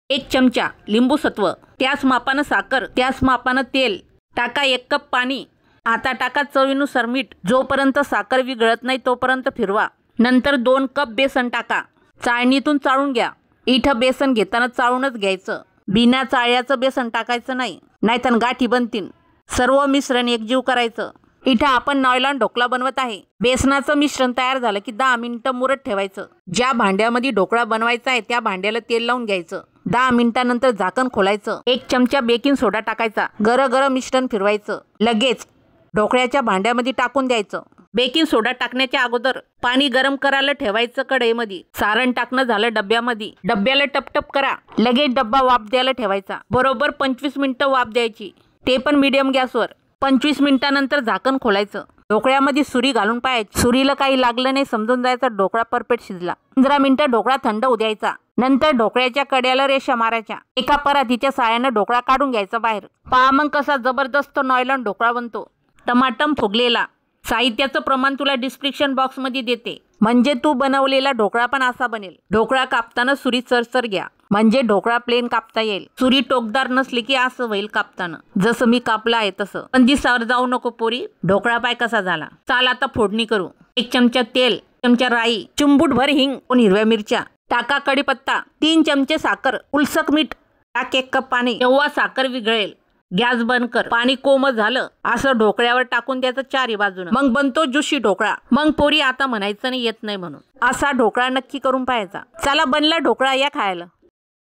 1 चमचा लिंबू सत्व, त्याच मापानं साखर, त्याच मापानं तेल, टाका 1 कप पाणी। आता टाका चवीनुसार मीठ। जोपर्यंत साखर विघळत नाही तोपर्यंत फिरवा। नंतर 2 कप बेसन टाका, चाळणीतून चाळून घ्या। इथं बेसन घेताना चाळूनच घ्यायचं, बिना चाळ्याचं बेसन टाकायचं नाही, नाहीतर गाठी बनतील। सर्व मिश्रण एकजीव करायचं। इथं आपण नॉयलॉन ढोकळा बनवत आहे। बेसनाचं मिश्रण तयार झालं की 10 मिनिटं मुरत ठेवायचं। ज्या भांड्यामध्ये ढोकळा बनवायचा आहे त्या भांड्याला तेल लावून घ्यायचं। 10 मिनिटांनंतर झाकण खोलायचं। 1 चमचा बेकिंग सोडा टाकायचा, गरम मिश्रण फिरवायचं। लगेच ढोकळ्याच्या भांड्यामध्ये टाकून द्यायचं। बेकिंग सोडा टाकण्याच्या अगोदर पाणी गरम करायला ठेवायचं कढईमध्ये। सारण टाकणं झालं डब्यामध्ये, डब्याला टपटप करा। लगेच डब्बा वाफ द्यायला ठेवायचा। बरोबर 25 मिनिटं वाफ द्यायची, ते पण मीडियम गॅसवर। 25 मिनिटांनंतर झाकण खोलायचं। ढोकळ्यामध्ये सुरी घालून पाहायची, सुरीला काही लागलं नाही समजून जायचा ढोकळा परफेक्ट शिजला। 15 मिनिटं ढोकळा थंड होऊ द्यायचा। नंतर ढोकळ्याच्या कड्याला रेषा मारायच्या। एका परातीच्या साहाय्याने ढोकळा काढून घ्यायचा बाहेर। पहा मग कसा जबरदस्त नॉयलॉन ढोकळा बनतो। टमाटम फुगलेला। साहित्याचं प्रमाण तुला डिस्क्रिप्शन बॉक्स मध्ये देते, म्हणजे तू बनवलेला ढोकळा पण असा बनेल। ढोकळा कापताना सुरी चरचर घ्या, म्हणजे ढोकळा प्लेन कापता येईल। सुरी टोकदार नसली की असं होईल कापताना, जसं मी कापला आहे तसं। पण दिसावर जाऊ नको पोरी, ढोकळा पाय कसा झाला। चाल आता फोडणी करू। 1 चमचा तेल, चमचा राई, चिंबूट भर हिंग, 2 हिरव्या मिरच्या, टाका कढीपत्ता, 3 चमचे साखर, उलसक मीठ, टाक 1 कप पाणी। जेव्हा साखर विघळेल गॅस बंद कर। पाणी कोमट झालं असं ढोकळ्यावर टाकून द्यायचं चारी बाजूनं, मग बनतो जुशी ढोकळा। मग पोरी आता म्हणायचं नाही येत नाही म्हणून। असा ढोकळा नक्की करून पाहायचा। चला बनला ढोकळा, या खायला।